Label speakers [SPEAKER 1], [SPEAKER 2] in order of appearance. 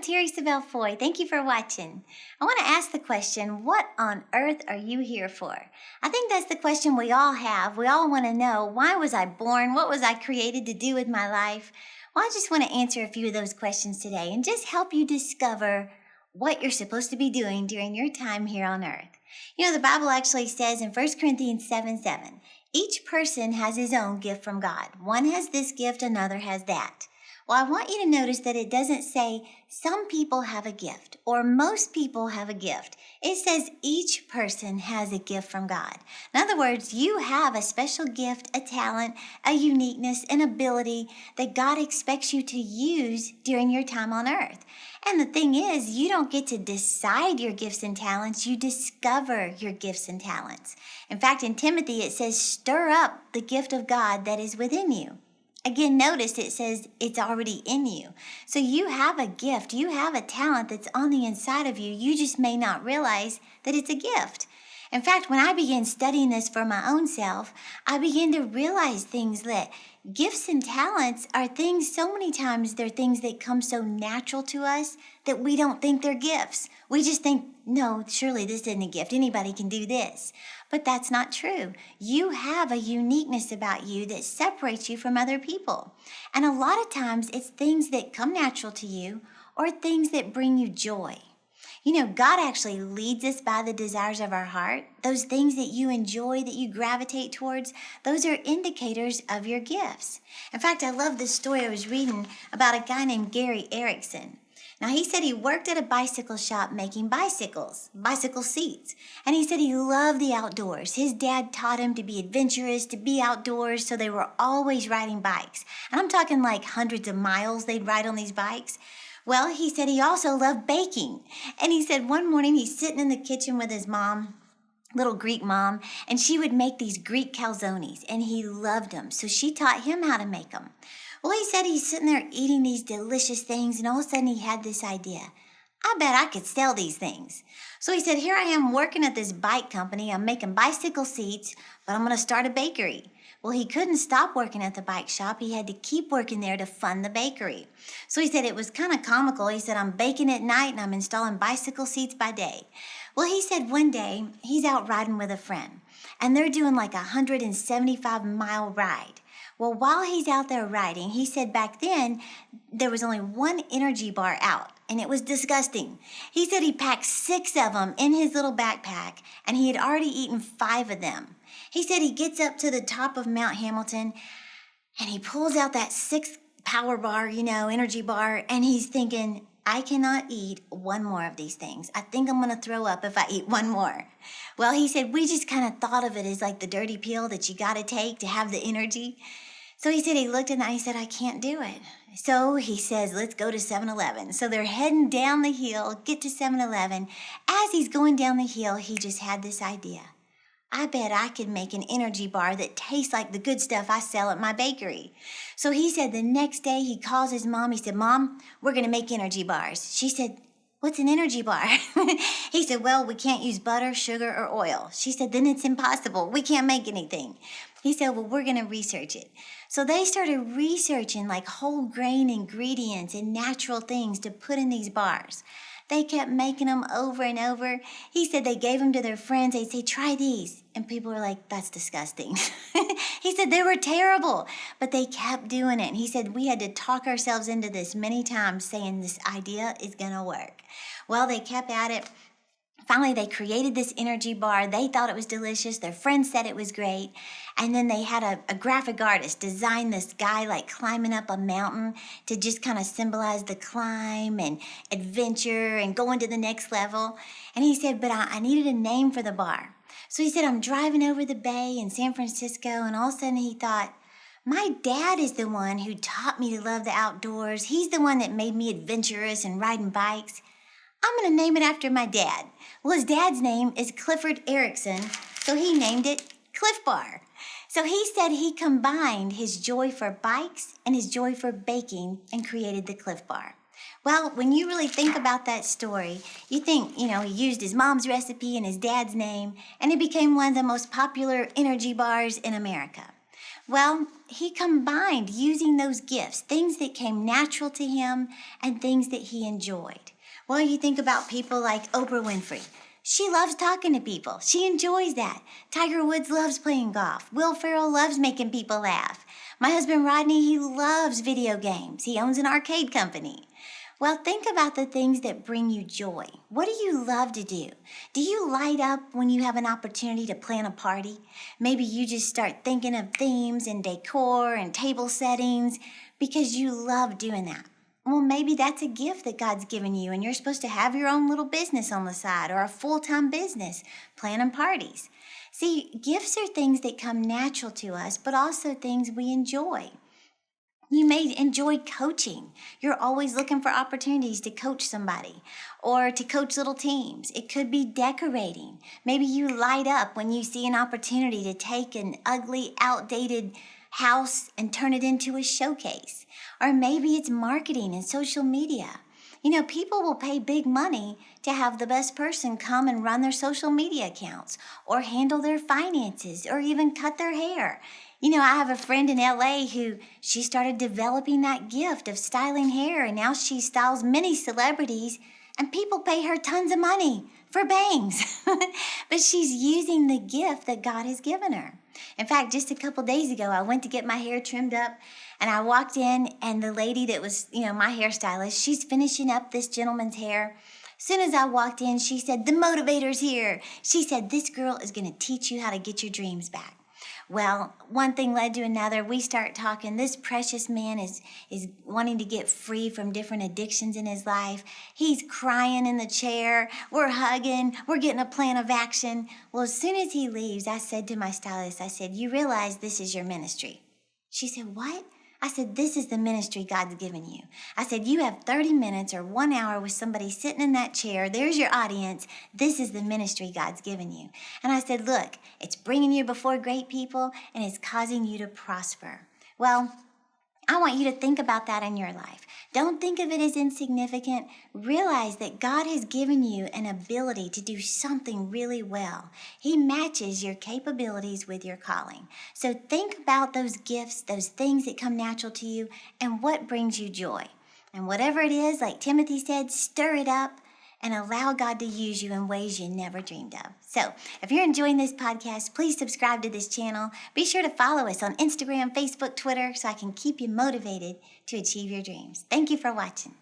[SPEAKER 1] Terri Savelle Foy. Thank you for watching. I want to ask the question, what on earth are you here for? I think that's the question we all have. We all want to know, why was I born? What was I created to do with my life? Well, I just want to answer a few of those questions today and just help you discover what you're supposed to be doing during your time here on earth. You know, the Bible actually says in 1 Corinthians 7:7, each person has his own gift from God. One has this gift, another has that. Well, I want you to notice that it doesn't say some people have a gift or most people have a gift. It says each person has a gift from God. In other words, you have a special gift, a talent, a uniqueness, an ability that God expects you to use during your time on earth. And the thing is, you don't get to decide your gifts and talents. You discover your gifts and talents. In fact, in Timothy, it says, stir up the gift of God that is within you. Again, notice it says it's already in you. So you have a gift, you have a talent that's on the inside of you. You just may not realize that it's a gift. In fact, when I began studying this for my own self, I began to realize things that gifts and talents are things, so many times they're things that come so natural to us that we don't think they're gifts. We just think, no, surely this isn't a gift. Anybody can do this. But that's not true. You have a uniqueness about you that separates you from other people. And a lot of times it's things that come natural to you or things that bring you joy. You know, God actually leads us by the desires of our heart. Those things that you enjoy, that you gravitate towards, those are indicators of your gifts. In fact, I love this story I was reading about a guy named Gary Erickson. Now, he said he worked at a bicycle shop making bicycle seats. And he said he loved the outdoors. His dad taught him to be adventurous, to be outdoors, so they were always riding bikes. And I'm talking like hundreds of miles they'd ride on these bikes. Well, he said he also loved baking. And he said one morning he's sitting in the kitchen with his mom, little Greek mom, and she would make these Greek calzones, and he loved them. So she taught him how to make them. Well, he said he's sitting there eating these delicious things, and all of a sudden he had this idea. I bet I could sell these things. So he said, here I am working at this bike company. I'm making bicycle seats, but I'm going to start a bakery. Well, he couldn't stop working at the bike shop. He had to keep working there to fund the bakery. So he said it was kind of comical. He said, I'm baking at night and I'm installing bicycle seats by day. Well, he said one day he's out riding with a friend, and they're doing like a 175-mile ride. Well, while he's out there riding, he said back then there was only one energy bar out, and it was disgusting. He said he packed 6 of them in his little backpack, and he had already eaten 5 of them. He said he gets up to the top of Mount Hamilton, and he pulls out that 6th power bar, energy bar, and he's thinking, I cannot eat one more of these things. I think I'm going to throw up if I eat one more. Well, he said we just kind of thought of it as like the dirty pill that you got to take to have the energy. So he said he looked at that and he said, I can't do it. So he says, let's go to 7-Eleven. So they're heading down the hill, get to 7-Eleven. As he's going down the hill, he just had this idea. I bet I could make an energy bar that tastes like the good stuff I sell at my bakery. So he said the next day he calls his mom. He said, Mom, we're going to make energy bars. She said, what's an energy bar? He said, well, we can't use butter, sugar, or oil. She said, then it's impossible. We can't make anything. He said, well, we're going to research it. So they started researching like whole grain ingredients and natural things to put in these bars. They kept making them over and over. He said they gave them to their friends. They'd say, try these. And people were like, that's disgusting. He said they were terrible, but they kept doing it. And he said we had to talk ourselves into this many times saying this idea is going to work. Well, they kept at it. Finally, they created this energy bar. They thought it was delicious. Their friends said it was great. And then they had a graphic artist design this guy like climbing up a mountain to just kind of symbolize the climb and adventure and going to the next level. And he said, but I needed a name for the bar. So he said, I'm driving over the bay in San Francisco, and all of a sudden he thought, my dad is the one who taught me to love the outdoors. He's the one that made me adventurous and riding bikes. I'm going to name it after my dad. Well, his dad's name is Clifford Erickson, so he named it Cliff Bar. So he said he combined his joy for bikes and his joy for baking and created the Cliff Bar. Well, when you really think about that story, you think, he used his mom's recipe and his dad's name, and it became one of the most popular energy bars in America. Well, he combined using those gifts, things that came natural to him and things that he enjoyed. Well, you think about people like Oprah Winfrey. She loves talking to people. She enjoys that. Tiger Woods loves playing golf. Will Ferrell loves making people laugh. My husband Rodney, he loves video games. He owns an arcade company. Well, think about the things that bring you joy. What do you love to do? Do you light up when you have an opportunity to plan a party? Maybe you just start thinking of themes and decor and table settings because you love doing that. Well, maybe that's a gift that God's given you and you're supposed to have your own little business on the side or a full-time business planning parties. See, gifts are things that come natural to us, but also things we enjoy. You may enjoy coaching. You're always looking for opportunities to coach somebody or to coach little teams. It could be decorating. Maybe you light up when you see an opportunity to take an ugly, outdated house and turn it into a showcase. Or maybe it's marketing and social media. You know, people will pay big money to have the best person come and run their social media accounts or handle their finances or even cut their hair. You know, I have a friend in LA who she started developing that gift of styling hair, and now she styles many celebrities, and people pay her tons of money for bangs. But she's using the gift that God has given her. In fact, just a couple days ago, I went to get my hair trimmed up, and I walked in, and the lady that was, my hairstylist, she's finishing up this gentleman's hair. As soon as I walked in, she said, "The motivator's here." She said, "This girl is going to teach you how to get your dreams back." Well, one thing led to another. We start talking. This precious man is wanting to get free from different addictions in his life. He's crying in the chair. We're hugging. We're getting a plan of action. Well, as soon as he leaves, I said to my stylist, I said, "You realize this is your ministry?" She said, "What?" I said, "This is the ministry God's given you." I said, "You have 30 minutes or 1 hour with somebody sitting in that chair. There's your audience. This is the ministry God's given you." And I said, "Look, it's bringing you before great people and it's causing you to prosper." Well, I want you to think about that in your life. Don't think of it as insignificant. Realize that God has given you an ability to do something really well. He matches your capabilities with your calling. So think about those gifts, those things that come natural to you, and what brings you joy. And whatever it is, like Timothy said, stir it up and allow God to use you in ways you never dreamed of. So, if you're enjoying this podcast, please subscribe to this channel. Be sure to follow us on Instagram, Facebook, Twitter, so I can keep you motivated to achieve your dreams. Thank you for watching.